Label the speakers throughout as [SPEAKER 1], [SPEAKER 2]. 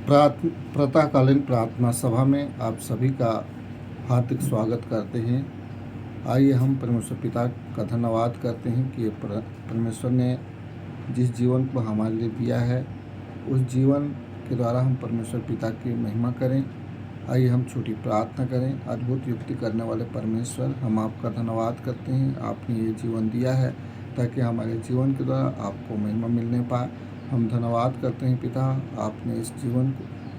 [SPEAKER 1] प्रातःकालीन प्रार्थना सभा में आप सभी का हार्दिक स्वागत करते हैं। आइए हम परमेश्वर पिता का धन्यवाद करते हैं कि परमेश्वर ने जिस जीवन को हमारे लिए दिया है उस जीवन के द्वारा हम परमेश्वर पिता की महिमा करें। आइए हम छोटी प्रार्थना करें। अद्भुत युक्ति करने वाले परमेश्वर, हम आपका धन्यवाद करते हैं। आपने ये जीवन दिया है ताकि हमारे जीवन के द्वारा आपको महिमा मिलने पाए। हम धन्यवाद करते हैं पिता, आपने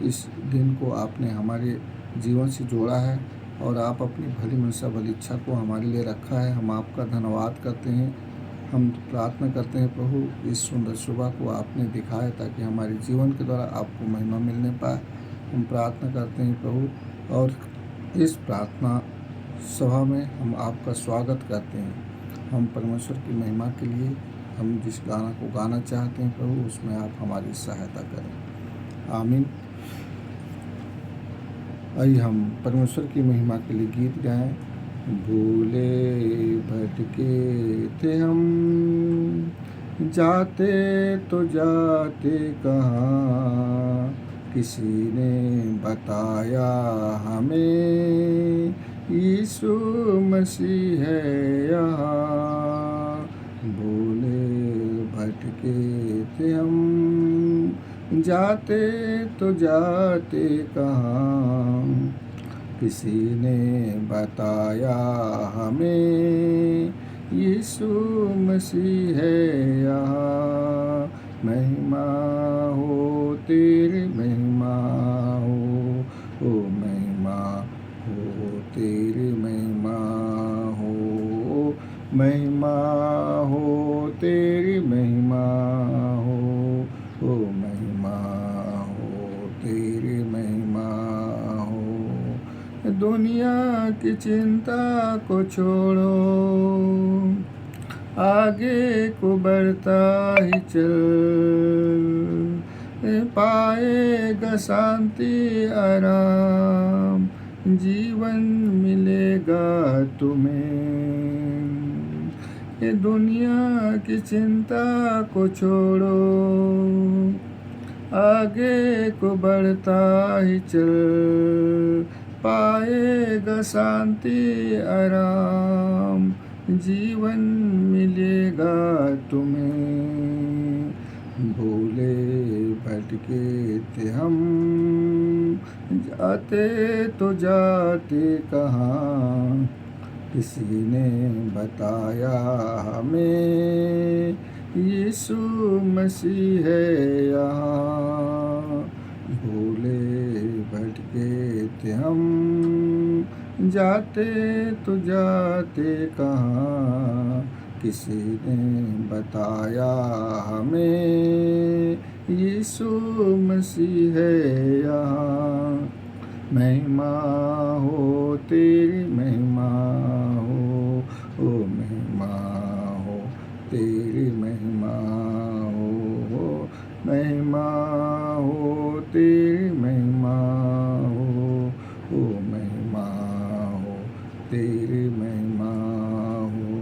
[SPEAKER 1] इस दिन को आपने हमारे जीवन से जोड़ा है और आप अपनी भली मनसा भली इच्छा को हमारे लिए रखा है। हम आपका धन्यवाद करते हैं। हम प्रार्थना करते हैं प्रभु, इस सुंदर सुबह को आपने दिखाया ताकि हमारे जीवन के द्वारा आपको महिमा मिलने पाए। हम प्रार्थना करते हैं प्रभु, और इस प्रार्थना सभा में हम आपका स्वागत करते हैं। हम परमेश्वर की महिमा के लिए हम जिस गाना को गाना चाहते हैं प्रभु, उसमें आप हमारी सहायता करें। आमीन। आइए हम परमेश्वर की महिमा के लिए गीत गाएं। भूले भटके थे हम, जाते तो जाते कहाँ, किसी ने बताया हमें यीशु मसीह है यहाँ। भूले भटके थे हम, जाते तो जाते कहाँ, किसी ने बताया हमें यीशु मसीह है यहाँ। महिमा हो तेरी महिमा हो, ओ महिमा हो तेरी महिमा हो, महिमा हो तेरी महिमा हो, ओ महिमा हो तेरी महिमा हो। दुनिया की चिंता को छोड़ो, आगे को बढ़ता ही चल, पाएगा शांति आराम, जीवन मिलेगा तुम्हें। ये दुनिया की चिंता को छोड़ो, आगे को बढ़ता ही चल, पाएगा शांति आराम, जीवन मिलेगा तुम्हें। भूले भटके थे हम, जाते तो जाते कहाँ, किसी ने बताया हमें यीशु मसीह है यहाँ। भूले भटके थे हम, जाते तो जाते कहाँ, किसी ने बताया हमें यीशु मसीह है यहाँ। महिमा हो तेरी महिमा हो, ओ महिमा हो तेरी महिमा हो, महिमा हो तेरी महिमा हो, ओ महिमा हो तेरी महिमा हो।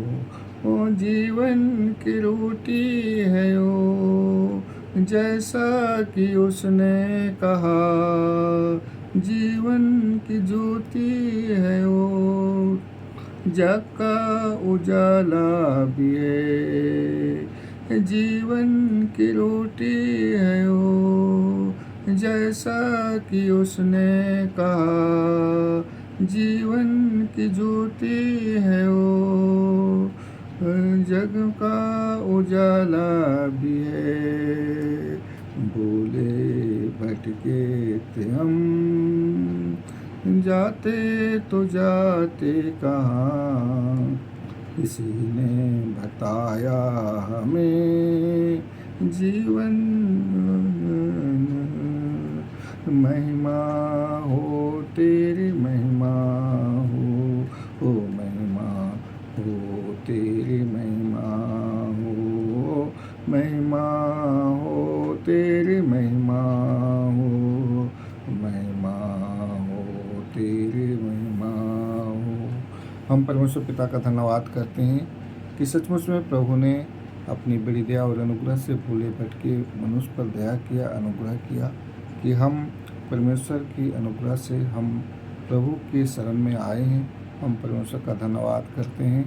[SPEAKER 1] ओ जीवन की रोटी है ओ, जैसा कि उसने कहा, जीवन की ज्योति है वो, जग का उजाला भी है। जीवन की रोटी है वो, जैसा कि उसने कहा, जीवन की ज्योति है वो, जग का उजाला भी है। भूले भटके थे हम, जाते तो जाते कहाँ, किसी ने बताया हमें जीवन। महिमा हो तेरी महिमा हो, ओ महिमा हो तेरी महिमा हो, महिमा हो तेरी महिमा हो, महिमा हो तेरी महिमा हो। हम परमेश्वर पिता का धन्यवाद करते हैं कि सचमुच में प्रभु ने अपनी बड़ी दया और अनुग्रह से भूले भटके मनुष्य पर दया किया, अनुग्रह किया, कि हम परमेश्वर की अनुग्रह से हम प्रभु के शरण में आए हैं। हम परमेश्वर का धन्यवाद करते हैं।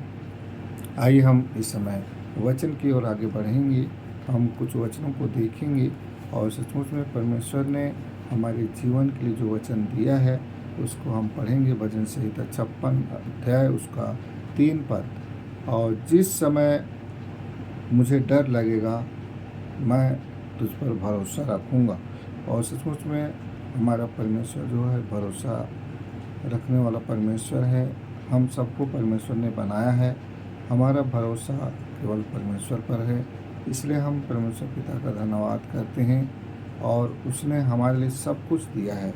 [SPEAKER 1] आइए हम इस समय वचन की ओर आगे बढ़ेंगे। हम कुछ वचनों को देखेंगे और सचमुच में परमेश्वर ने हमारे जीवन के लिए जो वचन दिया है उसको हम पढ़ेंगे। भजन संहिता 56 अध्याय उसका 3 पद। और जिस समय मुझे डर लगेगा मैं तुझ पर भरोसा रखूँगा। और सचमुच में हमारा परमेश्वर जो है भरोसा रखने वाला परमेश्वर है। हम सबको परमेश्वर ने बनाया है। हमारा भरोसा केवल परमेश्वर पर है, इसलिए हम परमेश्वर पिता का धन्यवाद करते हैं। और उसने हमारे लिए सब कुछ दिया है,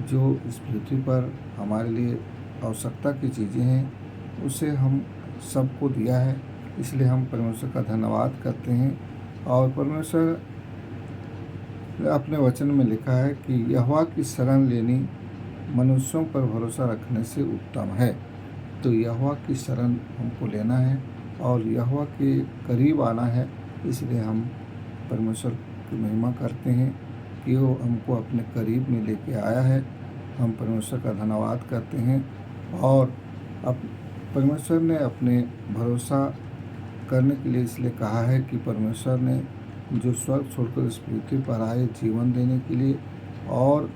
[SPEAKER 1] जो इस पृथ्वी पर हमारे लिए आवश्यकता की चीज़ें हैं उसे हम सबको दिया है, इसलिए हम परमेश्वर का धन्यवाद करते हैं। और परमेश्वर अपने वचन में लिखा है कि यहोवा की शरण लेनी मनुष्यों पर भरोसा रखने से उत्तम है। तो यहोवा की शरण हमको लेना है और यहोवा के करीब आना है, इसलिए हम परमेश्वर की महिमा करते हैं कि वो हमको अपने करीब में लेके आया है। हम परमेश्वर का धन्यवाद करते हैं। और अब परमेश्वर ने अपने भरोसा करने के लिए इसलिए कहा है कि परमेश्वर ने जो स्वर्ग छोड़कर इस पृथ्वी पर आए जीवन देने के लिए और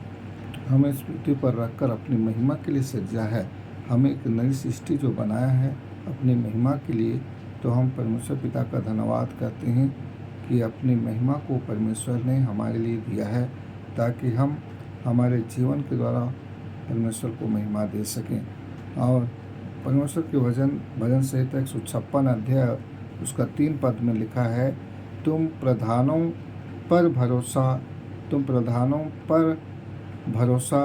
[SPEAKER 1] हमें इस पृथ्वी पर रखकर अपनी महिमा के लिए सृजा है, हमें एक नई सृष्टि जो बनाया है अपनी महिमा के लिए। तो हम परमेश्वर पिता का धन्यवाद करते हैं कि अपनी महिमा को परमेश्वर ने हमारे लिए दिया है, ताकि हम हमारे जीवन के द्वारा परमेश्वर को महिमा दे सकें। और परमेश्वर के भजन संहिता 156 अध्याय उसका 3 पद में लिखा है, तुम प्रधानों पर भरोसा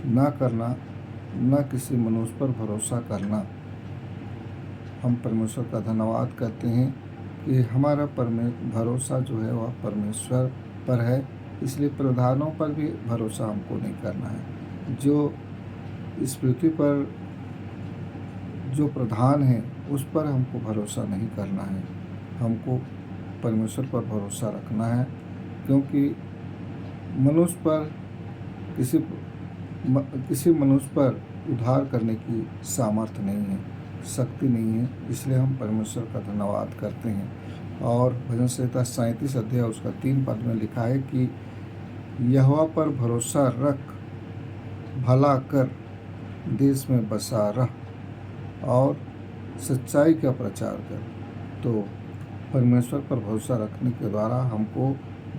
[SPEAKER 1] न करना, न किसी मनुष्य पर भरोसा करना। हम परमेश्वर का धन्यवाद करते हैं कि हमारा भरोसा जो है वह परमेश्वर पर है, इसलिए प्रधानों पर भी भरोसा हमको नहीं करना है। जो इस पृथ्वी पर जो प्रधान है उस पर हमको भरोसा नहीं करना है, हमको परमेश्वर पर भरोसा रखना है। क्योंकि मनुष्य पर किसी मनुष्य पर उद्धार करने की सामर्थ्य नहीं है, शक्ति नहीं है, इसलिए हम परमेश्वर का धन्यवाद करते हैं। और भजन संहिता 37 अध्याय उसका 3 पद में लिखा है कि यहोवा पर भरोसा रख, भला कर, देश में बसा रह और सच्चाई का प्रचार कर। तो परमेश्वर पर भरोसा रखने के द्वारा हमको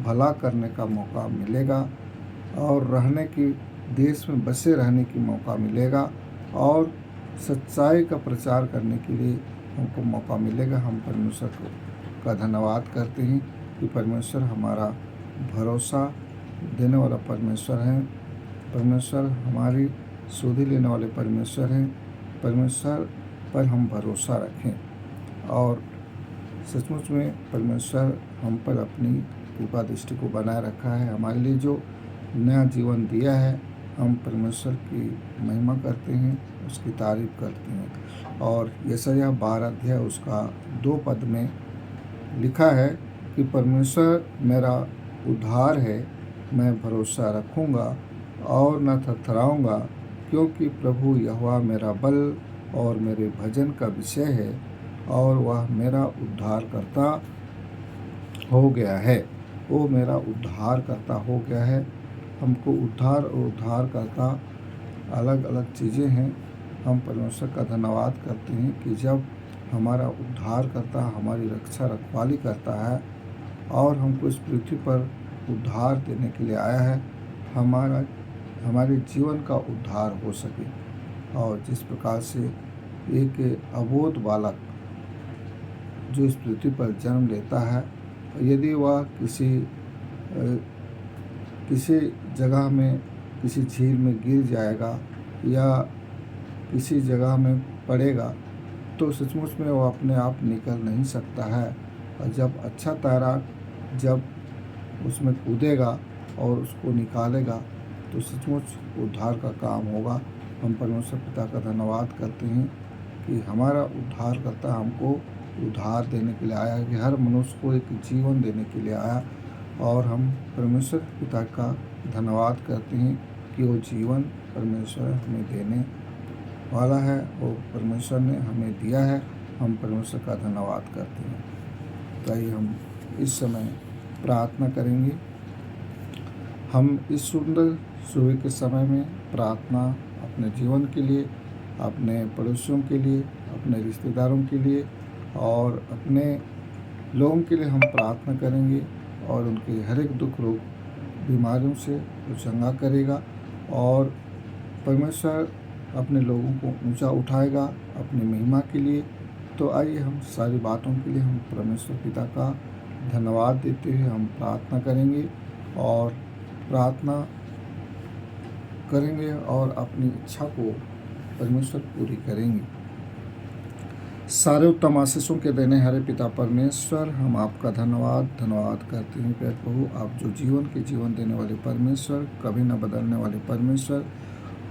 [SPEAKER 1] भला करने का मौका मिलेगा और रहने की देश में बसे रहने की मौका मिलेगा और सच्चाई का प्रचार करने के लिए हमको मौका मिलेगा। हम परमेश्वर का धन्यवाद करते हैं कि परमेश्वर हमारा भरोसा देने वाला परमेश्वर है। परमेश्वर हमारी सुधि लेने वाले परमेश्वर हैं। परमेश्वर पर हम भरोसा रखें और सचमुच में परमेश्वर हम पर अपनी कृपा दृष्टि को बनाए रखा है। हमारे लिए जो नया जीवन दिया है, हम परमेश्वर की महिमा करते हैं, उसकी तारीफ करते हैं। और यशायाह 12 अध्याय उसका 2 पद में लिखा है कि परमेश्वर मेरा उद्धार है, मैं भरोसा रखूँगा और न थरथराऊँगा, क्योंकि प्रभु यहोवा मेरा बल और मेरे भजन का विषय है और वह मेरा उद्धार करता हो गया है। वो मेरा उद्धार करता हो गया है। हमको उद्धार और उद्धार करता अलग अलग चीज़ें हैं। हम परमेश्वर का धन्यवाद करते हैं कि जब हमारा उद्धार करता हमारी रक्षा रखवाली करता है और हमको इस पृथ्वी पर उद्धार देने के लिए आया है, हमारे जीवन का उद्धार हो सके। और जिस प्रकार से एक अबोध बालक जो इस पृथ्वी पर जन्म लेता है, यदि वह किसी जगह में किसी झील में गिर जाएगा या किसी जगह में पड़ेगा तो सचमुच में वो अपने आप निकल नहीं सकता है। और जब अच्छा तैराक जब उसमें कूदेगा और उसको निकालेगा तो सचमुच उद्धार का काम होगा। हम परमेश्वर पिता का धन्यवाद करते हैं कि हमारा उद्धारकर्ता हमको उद्धार देने के लिए आया है, कि हर मनुष्य को एक जीवन देने के लिए आया और हम परमेश्वर पिता का धन्यवाद करते हैं कि वो जीवन परमेश्वर हमें देने वाला है, वो परमेश्वर ने हमें दिया है। हम परमेश्वर का धन्यवाद करते हैं। तो आइए हम इस समय प्रार्थना करेंगे। हम इस सुंदर सुबह के समय में प्रार्थना अपने जीवन के लिए, अपने पड़ोसियों के लिए, अपने रिश्तेदारों के लिए और अपने लोगों के लिए हम प्रार्थना करेंगे और उनके हर एक दुख रोग बीमारियों से वो चंगा करेगा और परमेश्वर अपने लोगों को ऊंचा उठाएगा अपनी महिमा के लिए। तो आइए हम सारी बातों के लिए हम परमेश्वर पिता का धन्यवाद देते हुए हम प्रार्थना करेंगे और अपनी इच्छा को परमेश्वर पूरी करेंगे। सारे उत्तम आशीषों के देने हरे पिता परमेश्वर, हम आपका धन्यवाद करते हैं प्यारे प्रभु। आप जो जीवन देने वाले परमेश्वर, कभी न बदलने वाले परमेश्वर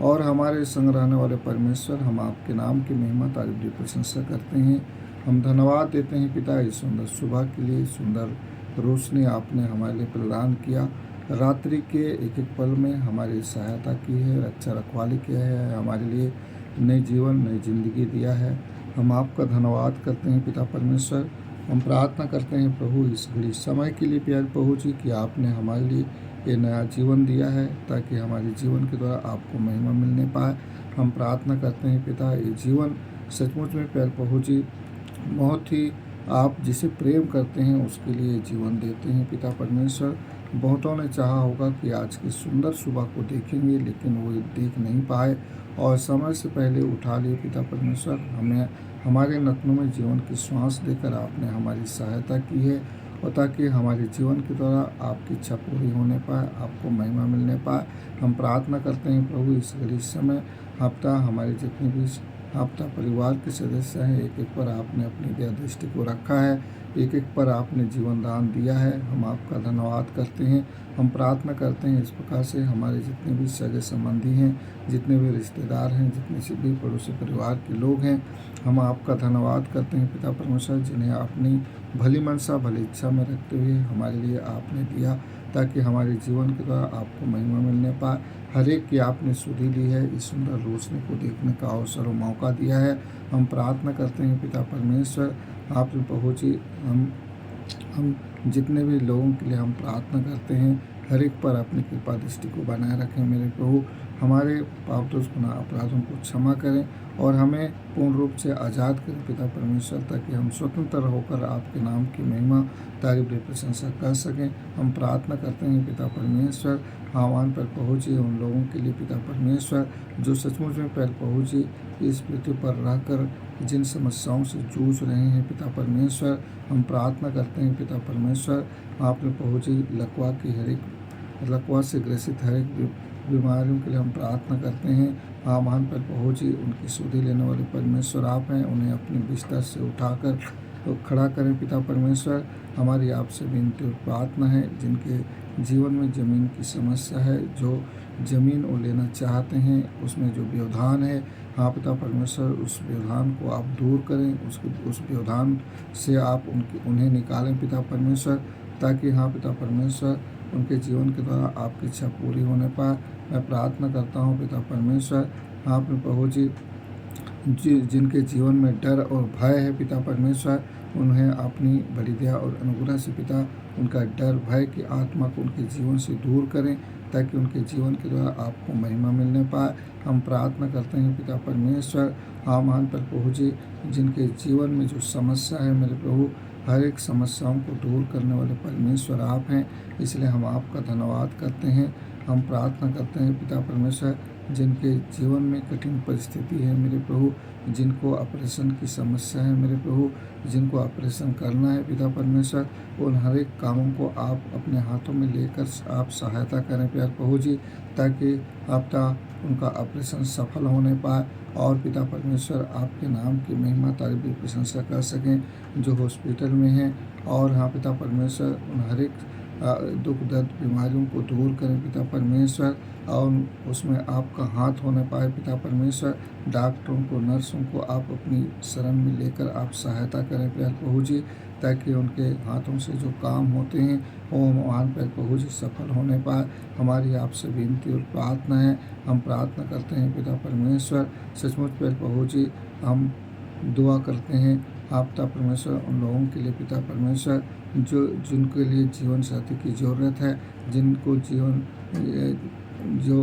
[SPEAKER 1] और हमारे संग रहने वाले परमेश्वर, हम आपके नाम की महिमा तारीफ प्रशंसा करते हैं। हम धन्यवाद देते हैं पिता इस सुंदर सुबह के लिए, सुंदर रोशनी आपने हमारे लिए प्रदान किया। रात्रि के एक एक पल में हमारी सहायता की है, रक्षा रखवाली किया है, हमारे लिए नई जीवन नई जिंदगी दिया है। हम आपका धन्यवाद करते हैं पिता परमेश्वर। हम प्रार्थना करते हैं प्रभु इस घड़ी समय के लिए प्यारे प्रभु जी कि आपने हमारे लिए ये नया जीवन दिया है ताकि हमारे जीवन के द्वारा आपको महिमा मिलने पाए। हम प्रार्थना करते हैं पिता ये जीवन सचमुच में प्यारे प्रभु जी बहुत ही आप जिसे प्रेम करते हैं उसके लिए जीवन देते हैं पिता परमेश्वर। बहुतों ने चाहा होगा कि आज की सुंदर सुबह को देखेंगे लेकिन वो देख नहीं पाए और समय से पहले उठा लिए पिता परमेश्वर। हमें हमारे नथनों में जीवन की श्वास देकर आपने हमारी सहायता की है और ताकि हमारे जीवन के द्वारा आपकी इच्छा पूरी होने पाए, आपको महिमा मिलने पाए। हम प्रार्थना करते हैं प्रभु इस घड़ी समय हफ्ता हमारे जितने भी हफ्ता परिवार के सदस्य हैं, एक एक पर आपने अपनी दया दृष्टि को रखा है, एक एक पर आपने जीवन दान दिया है। हम आपका धन्यवाद करते हैं। हम प्रार्थना करते हैं इस प्रकार से हमारे जितने भी सगे संबंधी हैं, जितने भी रिश्तेदार हैं, जितने से भी पड़ोसी परिवार के लोग हैं, हम आपका धन्यवाद करते हैं पिता परमेश्वर जिन्हें अपनी भली मनसा भली इच्छा में रखते हुए हमारे लिए आपने दिया ताकि हमारे जीवन के द्वारा आपको महिमा मिलने पाए। हर एक की आपने सुधि ली है, इस सुंदर रोशनी को देखने का अवसर और मौका दिया है। हम प्रार्थना करते हैं पिता परमेश्वर आप प्रभु जी हम जितने भी लोगों के लिए हम प्रार्थना करते हैं हर एक पर अपनी कृपा दृष्टि को बनाए रखें मेरे प्रभु। हमारे पाप दोष गुनाह अपराधों को क्षमा करें और हमें पूर्ण रूप से आज़ाद करें पिता परमेश्वर ताकि हम स्वतंत्र होकर आपके नाम की महिमा तारीफ प्रशंसा कर सकें। हम प्रार्थना करते हैं पिता परमेश्वर आह्वान पर पहुँचे उन लोगों के लिए पिता परमेश्वर जो सचमुच में पैर पहुँचे इस पृथ्वी पर रहकर जिन समस्याओं से जूझ रहे हैं पिता परमेश्वर। हम प्रार्थना करते हैं पिता परमेश्वर आपने पहुँची लकवा से ग्रसित हर एक बीमारियों के लिए हम प्रार्थना करते हैं। आह्वान पर पहुँची उनकी सुधि लेने वाले परमेश्वर आप हैं, उन्हें अपने बिस्तर से उठाकर तो खड़ा करें पिता परमेश्वर। हमारी आपसे विनती और प्रार्थना है जिनके जीवन में ज़मीन की समस्या है, जो ज़मीन वो लेना चाहते हैं उसमें जो व्यवधान है, हाँ पिता परमेश्वर उस व्यवधान को आप दूर करें, उस व्यवधान से आप उन्हें निकालें पिता परमेश्वर ताकि हाँ पिता परमेश्वर उनके जीवन के द्वारा आपकी इच्छा पूरी होने पाए। मैं प्रार्थना करता हूँ पिता परमेश्वर आपने प्रभु जी जिनके जीवन में डर और भय है पिता परमेश्वर उन्हें अपनी बड़ी दया और अनुग्रह से पिता उनका डर भय की आत्मा को उनके जीवन से दूर करें ताकि उनके जीवन के द्वारा आपको महिमा मिलने पाए। हम प्रार्थना करते हैं पिता परमेश्वर आह्वान पर पहुँचे जिनके जीवन में जो समस्या है मेरे प्रभु हर एक समस्याओं को दूर करने वाले परमेश्वर आप हैं, इसलिए हम आपका धन्यवाद करते हैं। हम प्रार्थना करते हैं पिता परमेश्वर जिनके जीवन में कठिन परिस्थिति है मेरे प्रभु, जिनको ऑपरेशन की समस्या है मेरे प्रभु, जिनको ऑपरेशन करना है पिता परमेश्वर उन हर एक कामों को आप अपने हाथों में लेकर आप सहायता करें प्यार प्रभु जी ताकि आपका उनका ऑपरेशन सफल होने पाए और पिता परमेश्वर आपके नाम की महिमा तारीफ प्रशंसा कर सकें जो हॉस्पिटल में हैं। और हाँ पिता परमेश्वर उन हर एक दुख दर्द बीमारियों को दूर करें पिता परमेश्वर, और उसमें आपका हाथ होने पाए पिता परमेश्वर। डॉक्टरों को, नर्सों को आप अपनी शरण में लेकर आप सहायता करें प्यारे प्रभु जी, ताकि उनके हाथों से जो काम होते हैं वो महान प्यारे प्रभु जी सफल होने पाए। हमारी आपसे विनती और प्रार्थना है, हम प्रार्थना करते हैं पिता परमेश्वर। सचमुच प्यारे प्रभु जी हम दुआ करते हैं आप पिता परमेश्वर उन लोगों के लिए पिता परमेश्वर जो जिनके लिए जीवन साथी की ज़रूरत है, जिनको जीवन जो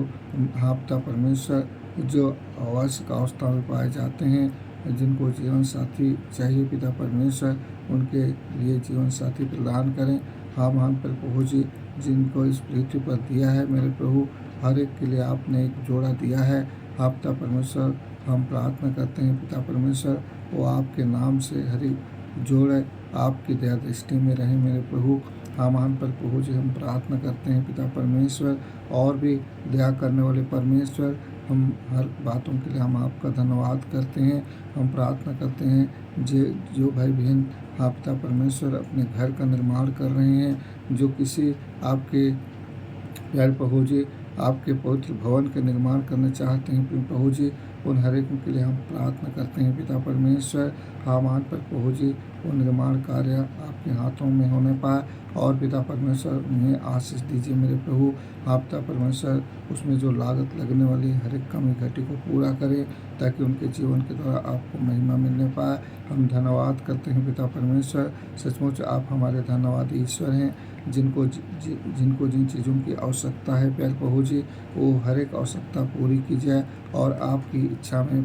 [SPEAKER 1] हाँ पिता परमेश्वर जो आवश्यक अवस्था में पाए जाते हैं, जिनको जीवन साथी चाहिए पिता परमेश्वर, उनके लिए जीवन साथी प्रदान करें। हाँ महान प्रभु जी, जिनको इस पृथ्वी पर दिया है मेरे प्रभु, हर एक के लिए आपने एक जोड़ा दिया है। हाँ पिता परमेश्वर हम प्रार्थना करते हैं पिता परमेश्वर, वो आपके नाम से हर एक जोड़े आपकी दया दृष्टि में रहे मेरे प्रभु। हाँ महान प्रभु जी हम प्रार्थना करते हैं पिता परमेश्वर, और भी दया करने वाले परमेश्वर, हम हर बातों के लिए हम आपका धन्यवाद करते हैं। हम प्रार्थना करते हैं जो भाई बहन हाँ पिता परमेश्वर अपने घर का निर्माण कर रहे हैं, जो किसी आपके प्यारे प्रभु जी आपके पवित्र भवन का निर्माण करना चाहते हैं प्रभु जी, उन हर एक के लिए हम प्रार्थना करते हैं पिता परमेश्वर। हाँ महान प्रभु जी वो निर्माण कार्य आपके हाथों में होने पाए, और पिता परमेश्वर उन्हें आशीष दीजिए मेरे प्रभु। हाँ पिता परमेश्वर उसमें जो लागत लगने वाली हर एक कमी घटी को पूरा करें, ताकि उनके जीवन के द्वारा आपको महिमा मिलने पाए। हम धन्यवाद करते हैं पिता परमेश्वर, सचमुच आप हमारे धन्यवादी ईश्वर हैं। जिनको जिन चीज़ों की आवश्यकता है प्यारे प्रभु जी, वो हर एक आवश्यकता पूरी की जाए और आपकी इच्छा में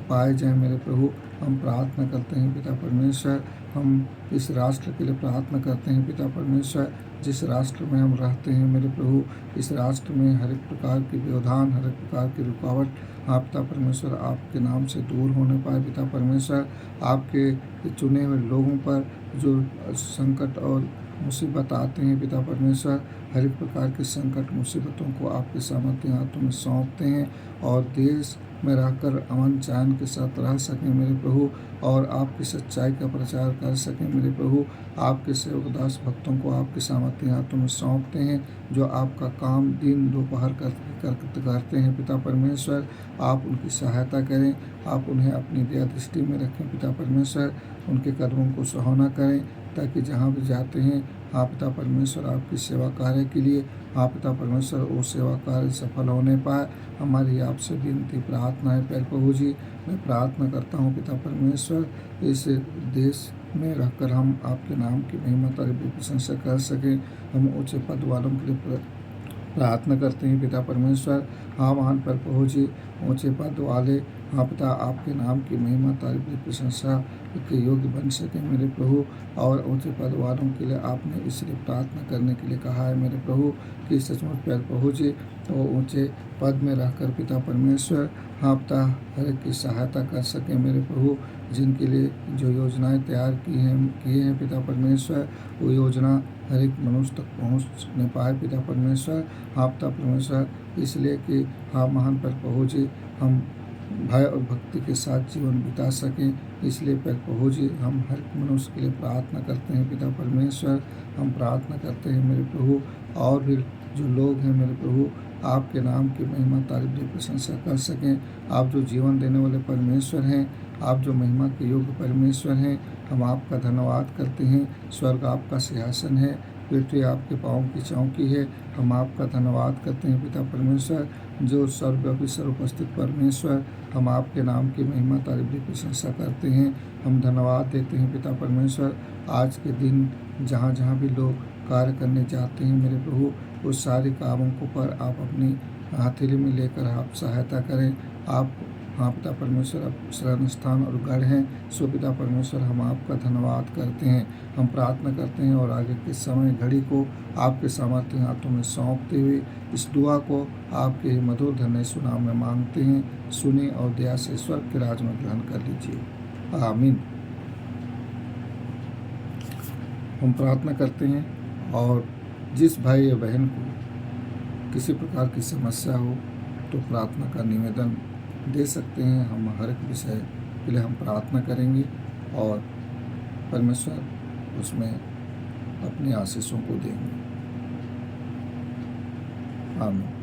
[SPEAKER 1] पाए जाए मेरे प्रभु। हम प्रार्थना करते हैं पिता परमेश्वर, हम इस राष्ट्र के लिए प्रार्थना करते हैं पिता परमेश्वर, जिस राष्ट्र में हम रहते हैं मेरे प्रभु, इस राष्ट्र में हर एक प्रकार की व्यवधान, हर एक प्रकार की रुकावट हाँ पिता परमेश्वर आपके नाम से दूर होने पाए पिता परमेश्वर। आपके चुने हुए लोगों पर जो संकट और मुसीबत आते हैं पिता परमेश्वर, हर एक प्रकार के संकट मुसीबतों को आपके सामर्थ्य हाथों में सौंपते हैं, और देश में रहकर अमन चैन के साथ रह सकें मेरे प्रभु, और आपकी सच्चाई का प्रचार कर सकें मेरे प्रभु। आपके सेवक दास भक्तों को आपके सामर्थ्य हाथों में सौंपते हैं, जो आपका काम दिन दोपहर करते हैं पिता परमेश्वर। आप उनकी सहायता करें, आप उन्हें अपनी दया दृष्टि में रखें पिता परमेश्वर, उनके कदमों को सुहावना करें, ताकि जहाँ भी जाते हैं हाँ पिता परमेश्वर आपकी सेवा कार्य के लिए हाँ पिता परमेश्वर वो सेवा कार्य सफल होने पाए। हमारी आपसे विनती प्रार्थना है प्यारे प्रभु जी। मैं प्रार्थना करता हूँ पिता परमेश्वर, इस देश में रहकर हम आपके नाम की महिमा तारीफ की प्रशंसा कर सकें। हम ऊँचे पद वालों के लिए प्रार्थना करते हैं पिता परमेश्वर। हाँ महान प्रभु जी, ऊँचे पद वाले हाँ पिता आपके नाम की महिमा तारीफ की प्रशंसा के योग्य बन सके मेरे प्रभु, और ऊँचे पद वालों के लिए आपने इसलिए प्रार्थना करने के लिए कहा है मेरे प्रभु, कि सचमुच प्यारे प्रभु जी वो ऊँचे पद में रहकर पिता परमेश्वर हाँ पिता हर एक की सहायता कर सके मेरे प्रभु। जिनके लिए जो योजनाएं तैयार किए हैं पिता परमेश्वर, वो योजना हर एक मनुष्य तक पहुँचने पाए पिता परमेश्वर। हाँ पिता परमेश्वर, इसलिए कि हाँ महान प्रभु जी हम भय और भक्ति के साथ जीवन बिता सकें, इसलिए प्रभु जी हम हर मनुष्य के लिए प्रार्थना करते हैं पिता परमेश्वर। हम प्रार्थना करते हैं मेरे प्रभु, और भी जो लोग हैं मेरे प्रभु आपके नाम की महिमा तारीफ की प्रशंसा कर सकें। आप जो जीवन देने वाले परमेश्वर हैं, आप जो महिमा के योग्य परमेश्वर हैं, हम आपका धन्यवाद करते हैं। स्वर्ग आपका सिंहासन है, पृथ्वी आपके पाँव की चौकी है। हम आपका धन्यवाद करते हैं पिता परमेश्वर, जो सर्वव्यापी सर्वोपस्थित परमेश्वर। हम आपके नाम की महिमा तारीफ की प्रशंसा करते हैं। हम धन्यवाद देते हैं पिता परमेश्वर। आज के दिन जहाँ जहाँ भी लोग कार्य करने जाते हैं मेरे प्रभु, उस सारे कामों को पर आप अपनी हथेली में लेकर आप सहायता करें। आप हाँ पिता परमेश्वर आप शरण स्थान और गढ़ हैं। सो पिता परमेश्वर हम आपका धन्यवाद करते हैं, हम प्रार्थना करते हैं, और आगे के समय घड़ी को आपके सामर्थ्य हाथों में सौंपते हुए इस दुआ को आपके मधुर धन्य सुनाम में मांगते हैं। सुने और दया से स्वर्ग के राज में ग्रहण कर लीजिए, आमीन। हम प्रार्थना करते हैं, और जिस भाई या बहन को किसी प्रकार की समस्या हो तो प्रार्थना का निवेदन दे सकते हैं। हम हर एक विषय के लिए हम प्रार्थना करेंगे, और परमेश्वर उसमें अपनी आशीषों को देंगे। आमीन।